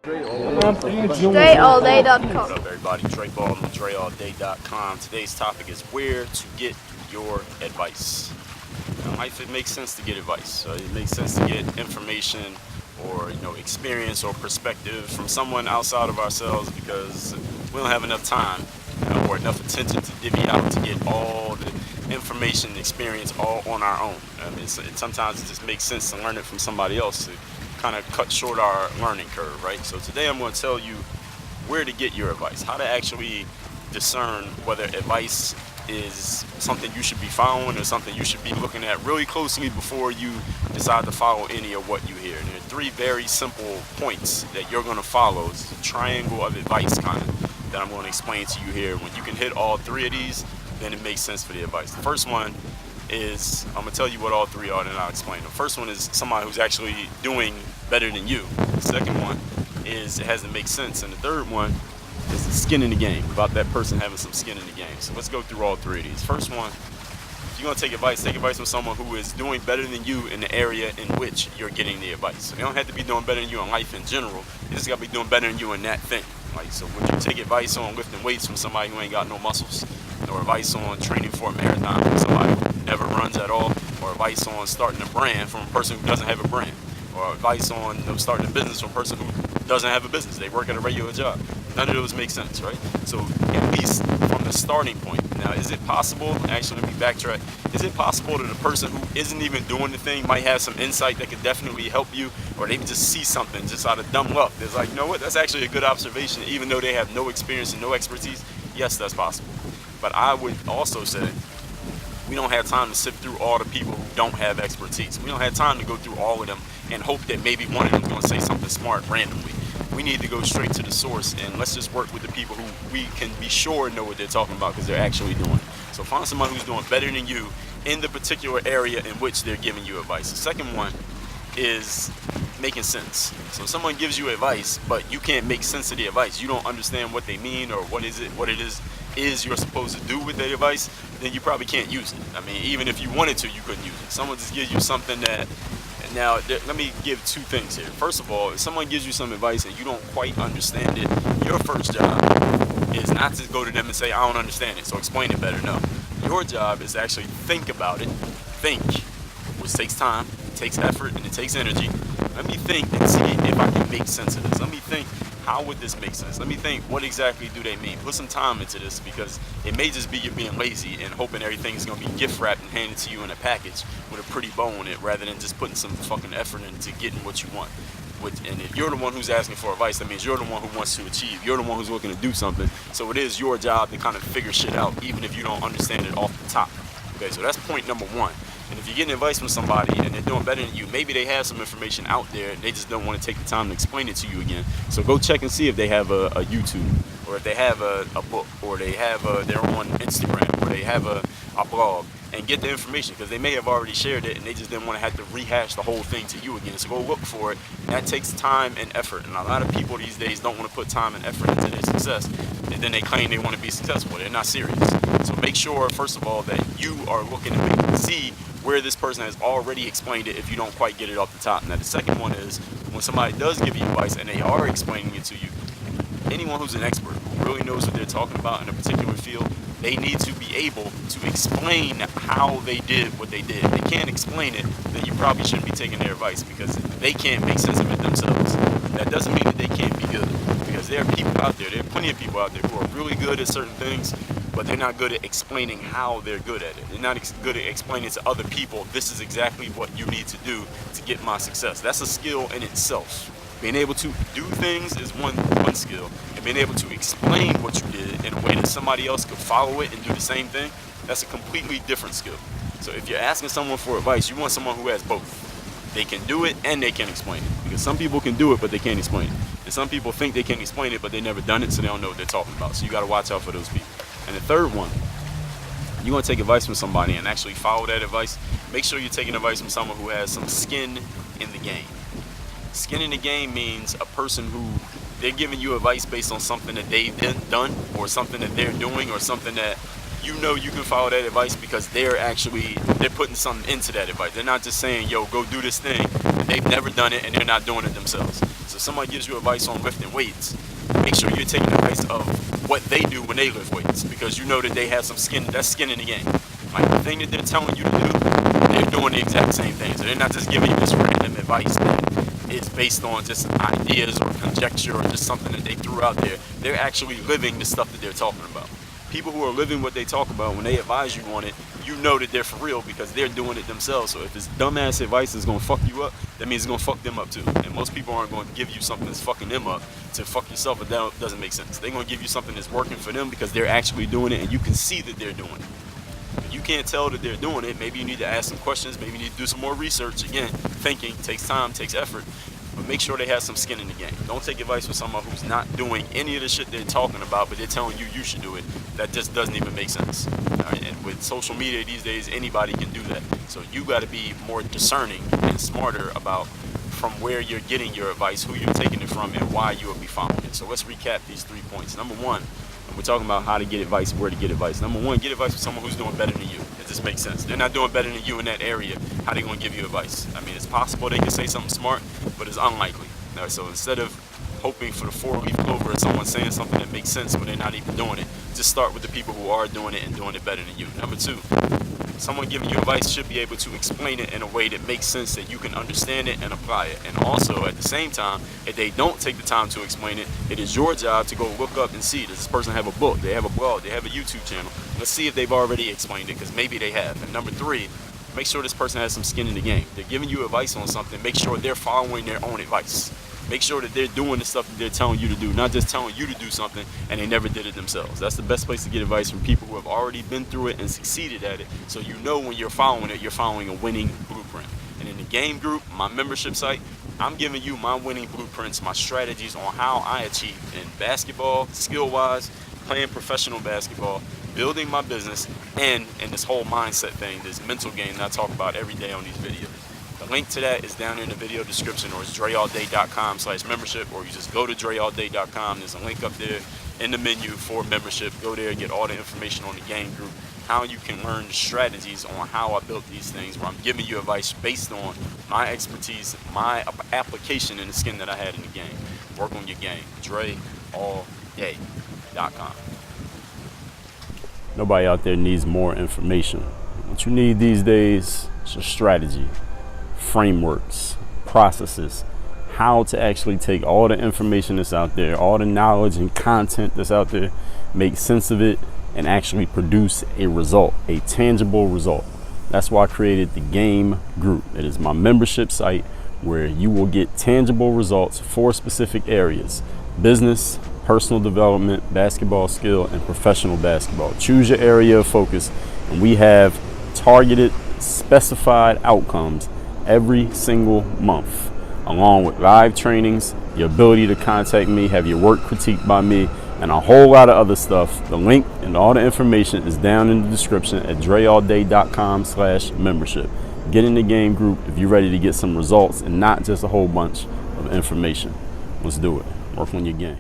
DreAllDay.com. What up, everybody? Dre Baldwin, DreAllDay.com. Today's topic is where to get your advice. Now, in life, it makes sense to get advice. So it makes sense to get information or experience or perspective from someone outside of ourselves because we don't have enough time or enough attention to divvy out to get all the information and experience all on our own. I mean, sometimes it just makes sense to learn it from somebody else to kind of cut short our learning curve, right? So today I'm going to tell you where to get your advice, how to actually discern whether advice is something you should be following or something you should be looking at really closely before you decide to follow any of what you hear. And there are three very simple points that you're going to follow. It's a triangle of advice kind of that I'm going to explain to you here. When you can hit all three of these, then it makes sense for the advice. The first one is, I'm going to tell you what all three are, then I'll explain. The first one is somebody who's actually doing better than you. The second one is it has to make sense. And the third one is the skin in the game, about that person having some skin in the game. So let's go through all three of these. First one, if you're going to take advice from someone who is doing better than you in the area in which you're getting the advice. So they don't have to be doing better than you in life in general. They just got to be doing better than you in that thing. Like, so when you take advice on lifting weights from somebody who ain't got no muscles, or advice on training for a marathon from somebody who never runs at all, or advice on starting a brand from a person who doesn't have a brand, or advice on starting a business from a person who doesn't have a business, they work at a regular job. None of those make sense, right? So at least from the starting point. Now, is it possible, actually let me backtrack, is it possible that a person who isn't even doing the thing might have some insight that could definitely help you, or they just see something just out of dumb luck? It's like, you know what, that's actually a good observation, even though they have no experience and no expertise. Yes, that's possible. But I would also say we don't have time to sift through all the people who don't have expertise. We don't have time to go through all of them and hope that maybe one of them is going to say something smart randomly. We need to go straight to the source, and let's just work with the people who we can be sure know what they're talking about because they're actually doing it. So find someone who's doing better than you in the particular area in which they're giving you advice. The second one is making sense. So if someone gives you advice, but you can't make sense of the advice, you don't understand what they mean or what it is you're supposed to do with the advice, then you probably can't use it. I mean, even if you wanted to, you couldn't use it. Someone just gives you something that, now let me give two things here. First of all, if someone gives you some advice and you don't quite understand it, your first job is not to go to them and say, I don't understand it, so explain it better. No. Your job is to actually think about it, which takes time, it takes effort, and it takes energy. Let me think and see if I can make sense of this. Let me think, how would this make sense? Let me think, what exactly do they mean? Put some time into this, because it may just be you being lazy and hoping everything's going to be gift wrapped and handed to you in a package with a pretty bow on it, rather than just putting some fucking effort into getting what you want. And if you're the one who's asking for advice, that means you're the one who wants to achieve. You're the one who's looking to do something. So it is your job to kind of figure shit out, even if you don't understand it off the top. Okay, so that's point number one. And if you're getting advice from somebody and they're doing better than you, maybe they have some information out there, they just don't want to take the time to explain it to you again. So go check and see if they have a YouTube, or if they have a book, or they have they're on Instagram, or they have a blog, and get the information, because they may have already shared it and they just didn't want to have to rehash the whole thing to you again. So go look for it. And that takes time and effort, and a lot of people these days don't want to put time and effort into their success, and then they claim they want to be successful. They're not serious. So make sure, first of all, that you are looking to see where this person has already explained it if you don't quite get it off the top. Now the second one is, when somebody does give you advice and they are explaining it to you, anyone who's an expert who really knows what they're talking about in a particular field, they need to be able to explain how they did what they did. If they can't explain it, then you probably shouldn't be taking their advice, because they can't make sense of it themselves. That doesn't mean that they can't be good, because there are people out there, there are plenty of people out there who are really good at certain things, but they're not good at explaining how they're good at it. They're not good at explaining to other people, this is exactly what you need to do to get my success. That's a skill in itself. Being able to do things is one skill, and being able to explain what you did in a way that somebody else could follow it and do the same thing, that's a completely different skill. So if you're asking someone for advice, you want someone who has both. They can do it and they can explain it, because some people can do it but they can't explain it, and some people think they can explain it but they never done it, so they don't know what they're talking about. So you got to watch out for those people. And the third one, you want to take advice from somebody and actually follow that advice, make sure you're taking advice from someone who has some skin in the game. Skin in the game means a person who, they're giving you advice based on something that they've done, or something that they're doing, or something that you know you can follow that advice because they're putting something into that advice. They're not just saying, yo, go do this thing, and they've never done it and they're not doing it themselves. So If somebody gives you advice on lifting weights, make sure you're taking advice of what they do when they lift weights, because you know that they have some skin. That's skin in the game. Like the thing that they're telling you to do, they're doing the exact same thing. So they're not just giving you this random advice that is based on just ideas or conjecture or just something that they threw out there. They're actually living the stuff that they're talking about. People who are living what they talk about, when they advise you on it, you know that they're for real because they're doing it themselves. So if it's dumbass advice that's going to fuck you up, that means it's going to fuck them up too. And most people aren't going to give you something that's fucking them up to fuck yourself, but that doesn't make sense. They're going to give you something that's working for them because they're actually doing it and you can see that they're doing it. If you can't tell that they're doing it, maybe you need to ask some questions, maybe you need to do some more research. Again, thinking takes time, takes effort, but make sure they have some skin in the game. Don't take advice from someone who's not doing any of the shit they're talking about, but they're telling you you should do it. That just doesn't even make sense. All right? And with social media these days, anybody can do that. So you got to be more discerning and smarter about from where you're getting your advice, who you're taking it from, and why you will be following it. So let's recap these 3 points. Number one, we're talking about how to get advice, where to get advice. Number one, get advice from someone who's doing better than you. It just makes sense. They're not doing better than you in that area. How are they going to give you advice? I mean, it's possible they can say something smart, but it's unlikely. All right, so instead of hoping for the four-leaf clover of someone saying something that makes sense when they're not even doing it, just start with the people who are doing it and doing it better than you. Number two, someone giving you advice should be able to explain it in a way that makes sense, that you can understand it and apply it. And also, at the same time, if they don't take the time to explain it, it is your job to go look up and see, does this person have a book, they have a blog, they have a YouTube channel. Let's see if they've already explained it, because maybe they have. And number three, make sure this person has some skin in the game. They're giving you advice on something, make sure they're following their own advice. Make sure that they're doing the stuff that they're telling you to do, not just telling you to do something and they never did it themselves. That's the best place to get advice, from people who have already been through it and succeeded at it, so you know when you're following it, you're following a winning blueprint. And in the game group, my membership site, I'm giving you my winning blueprints, my strategies on how I achieve in basketball, skill-wise, playing professional basketball, building my business, and in this whole mindset thing, this mental game that I talk about every day on these videos. The link to that is down in the video description, or it's dreallday.com/membership, or you just go to dreallday.com. There's a link up there in the menu for membership. Go there, get all the information on the game group, how you can learn the strategies on how I built these things, where I'm giving you advice based on my expertise, my application in the skin that I had in the game. Work on your game. dreallday.com. Nobody out there needs more information. What you need these days is a strategy, frameworks, processes, how to actually take all the information that's out there, all the knowledge and content that's out there, make sense of it, and actually produce a result, a tangible result. That's why I created the game group. It is my membership site where you will get tangible results for specific areas: business, personal development, basketball skill, and professional basketball. Choose your area of focus, and we have targeted, specified outcomes every single month, along with live trainings, the ability to contact me, have your work critiqued by me, and a whole lot of other stuff. The link and all the information is down in the description at dreallday.com/membership. Get in the game group if you're ready to get some results and not just a whole bunch of information. Let's do it. Work on your game.